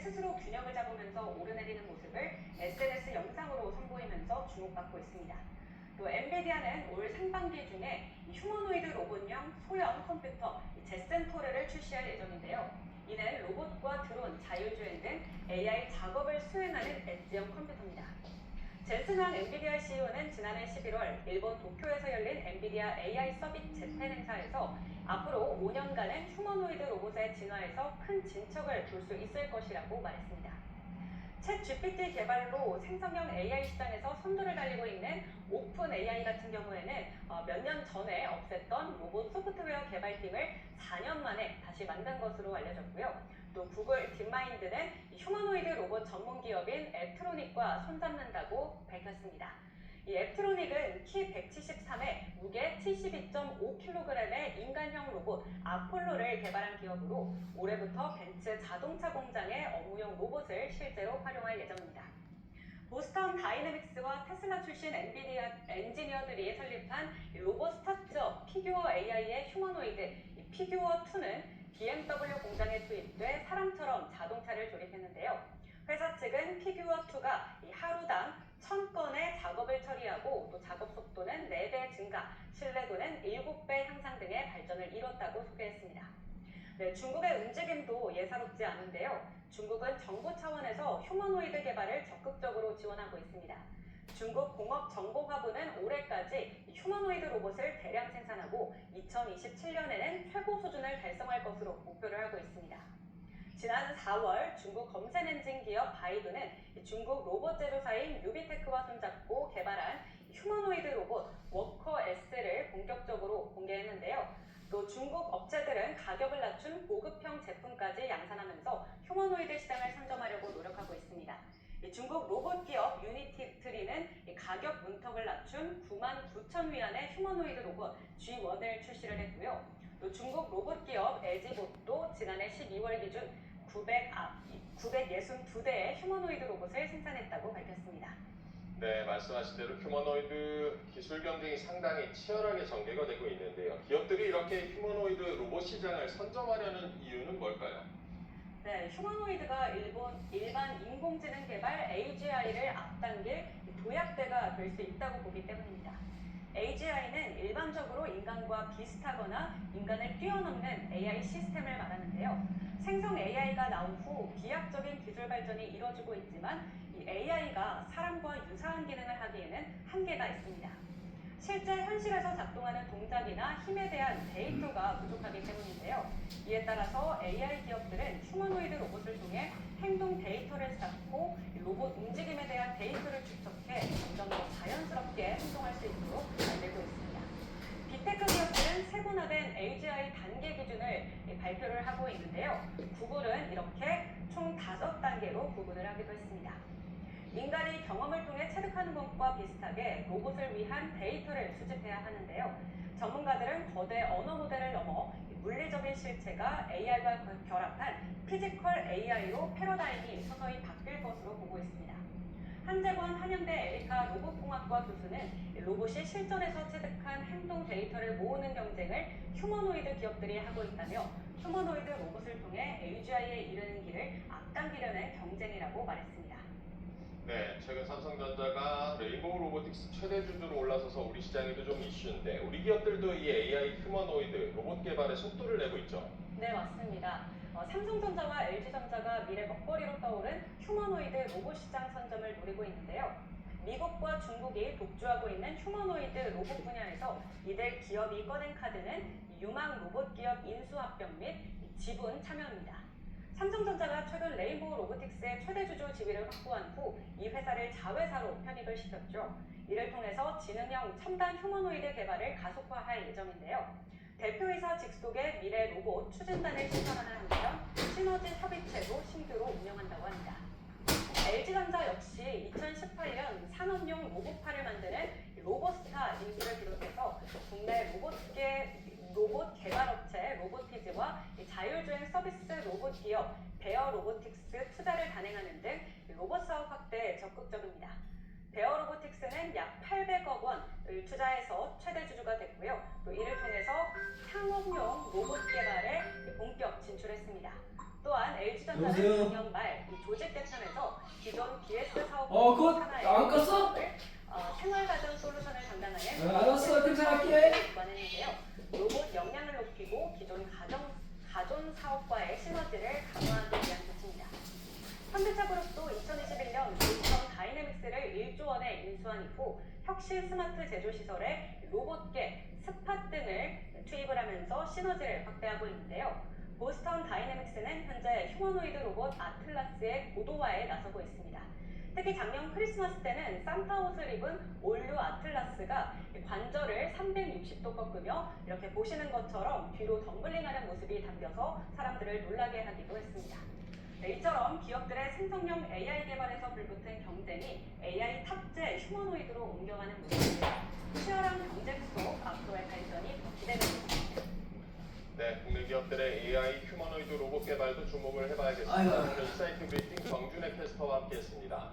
스스로 균형을 잡으면서 오르내리는 모습을 SNS 영상으로 선보이면서 주목받고 있습니다. 또 엔비디아는 올 상반기 중에 휴머노이드 로봇형 소형 컴퓨터 제센토르를 출시할 예정인데요. 이는 로봇과 드론, 자율주행 등 AI 작업을 수행하는 엣지형 컴퓨터입니다. 젠슨왕 엔비디아 CEO는 지난해 11월 일본 도쿄에서 열린 엔비디아 AI 서밋 재팬 행사에서 앞으로 5년간은 휴머노이드 로봇의 진화에서 큰 진척을 볼 수 있을 것이라고 말했습니다. 챗 GPT 개발로 생성형 AI 시장에서 선두를 달리고 있는 오픈 AI 같은 경우에는 몇 년 전에 없앴던 로봇 소프트웨어 개발팀을 4년 만에 다시 만든 것으로 알려졌고요. 또 구글 딥마인드는 휴머노이드 로봇 전문 기업인 앱트로닉과 손잡는다고 밝혔습니다. 이 앱트로닉은 키 173에 무게 72.5kg의 인간형 로봇 아폴로를 개발한 기업으로 올해부터 벤츠 자동차 공장의 업무용 로봇을 실제로 활용할 예정입니다. 보스턴 다이내믹스와 테슬라 출신 엔비디아 엔지니어들이 설립한 로봇 스타트업 피규어 AI의 휴머노이드 피규어2는 BMW 공장에 투입돼 사람처럼 자동차를 조립했는데요. 회사 측은 피규어2가 하루당 1000건의 작업을 처리하고 또 작업 속도는 4배 증가, 신뢰도는 7배 향상 등의 발전을 이뤘다고 소개했습니다. 네, 중국의 움직임도 예사롭지 않은데요. 중국은 정부 차원에서 휴머노이드 개발을 적극적으로 지원하고 있습니다. 중국 공업정보화부는 올해까지 휴머노이드 로봇을 대량 생산하고 2027년에는 최고 수준을 달성할 것으로 목표를 하고 있습니다. 지난 4월 중국 검색 엔진 기업 바이두는 중국 로봇 제조사인 유비테크와 손잡고 개발한 휴머노이드 로봇 워커 S를 본격적으로 공개했는데요. 또 중국 업체들은 가격을 낮춘 보급형 제품까지 양산하면서 휴머노이드 시장을 선점하려고 노력하고 있습니다. 중국 로봇 기업 유니티트리는 가격 문턱을 낮춘 99,000위안의 휴머노이드 로봇 G1을 출시를 했고요. 또 중국 로봇 기업 에지봇도 지난해 12월 기준 962대의 휴머노이드 로봇을 생산했다고 밝혔습니다. 네, 말씀하신 대로 휴머노이드 기술 경쟁이 상당히 치열하게 전개가 되고 있는데요. 기업들이 이렇게 휴머노이드 로봇 시장을 선점하려는 이유는 뭘까요? 네, 휴머노이드가 일반 인공지능 개발 AGI를 앞당길 도약대가 될 수 있다고 보기 때문입니다. AGI는 일반적으로 인간과 비슷하거나 인간을 뛰어넘는 AI 시스템을 말하는데요. 생성 AI가 나온 후 비약적인 기술 발전이 이뤄지고 있지만 이 AI가 사람과 유사한 기능을 하기에는 한계가 있습니다. 실제 현실에서 작동하는 동작이나 힘에 대한 데이터가 부족하기 때문인데요. 이에 따라서 AI 기업들은 휴머노이드 로봇을 통해 행동 데이터를 쌓고 로봇 움직임에 대한 데이터를 축적해 점점 더 자연스럽게 행동할 수 있도록 만들고 있습니다. 빅테크 기업들은 세분화된 AGI 단계 기준을 발표를 하고 있는데요. 구글은 이렇게 총 5단계로 구분을 하기도 했습니다. 인간이 경험을 통해 체득하는 것과 비슷하게 로봇을 위한 데이터를 수집해야 하는데요. 전문가들은 거대 언어 모델을 넘어 물리적인 실체가 AI와 결합한 피지컬 AI로 패러다임이 서서히 바뀔 것으로 보고 있습니다. 한재권 한양대 에리카 로봇공학과 교수는 로봇이 실전에서 체득한 행동 데이터를 모으는 경쟁을 휴머노이드 기업들이 하고 있다며 휴머노이드 로봇을 통해 AGI에 이르는 길을 앞당기려는 경쟁이라고 말했습니다. 네, 최근 삼성전자가 레인보우 로보틱스 최대 주주로 올라서서 우리 시장에도 좀 이슈인데 우리 기업들도 이 AI 휴머노이드 로봇 개발에 속도를 내고 있죠. 네, 맞습니다. 삼성전자와 LG전자가 미래 먹거리로 떠오른 휴머노이드 로봇 시장 선점을 노리고 있는데요. 미국과 중국이 독주하고 있는 휴머노이드 로봇 분야에서 이들 기업이 꺼낸 카드는 유망 로봇 기업 인수합병 및 지분 참여입니다. 삼성전자가 최근 레인보우 로보틱스의 최대 주주 지위를 확보한 후 이 회사를 자회사로 편입을 시켰죠. 이를 통해서 지능형 첨단 휴머노이드 개발을 가속화할 예정인데요. 대표이사 직속의 미래 로봇 추진단을 신설하는 한편 시너지 협의체도 신규로 운영한다고 합니다. LG전자 역시 2018년 산업용 로봇파를 만드는 로봇스타 인수를 비롯해서 국내 로봇 개발업체 로보티즈와 자율주행 서비스 로봇 기업 베어 로보틱스 투자를 단행하는 등 로봇 사업 확대에 적극적입니다. 베어 로보틱스는 약 800억 원을 투자해서 최대 주주가 됐고요. 또 이를 통해서 상업용 로봇 개발에 본격 진출했습니다. 또한 LG전자는 여보세요? 작년 말 이 조직 개편에서 기존 BS 사업 그거 하나의 안 껐어? 생활가전 솔루션을 담당하는 알았어, 퇴장할게. 기관했는데요. 로봇 역량을 높이고 기존 가전 사업과의 시너지를 강화하기 위한 조치입니다. 현대차그룹도 2021년 보스턴 다이내믹스를 1조 원에 인수한 이후 혁신 스마트 제조 시설에 로봇계, 스팟 등을 투입을 하면서 시너지를 확대하고 있는데요. 보스턴 다이내믹스는 현재 휴머노이드 로봇 아틀라스의 고도화에 나서고 있습니다. 특히 작년 크리스마스 때는 산타 옷을 입은 올류 아틀라스가 관절을 360도 꺾으며 이렇게 보시는 것처럼 뒤로 덤블링하는 모습이 담겨서 사람들을 놀라게 하기도 했습니다. 네, 이처럼 기업들의 생성형 AI 개발에서 불붙은 경쟁이 AI 탑재 휴머노이드로 옮겨가는 모습입니다. 치열한 경쟁 속 앞으로의 발전이 더 기대됩니다. 네, 국내 기업들의 AI 휴머노이드 로봇 개발도 주목을 해봐야겠습니다. 아유. 오늘 인사이트 브리핑 정준혜 캐스터와 함께했습니다.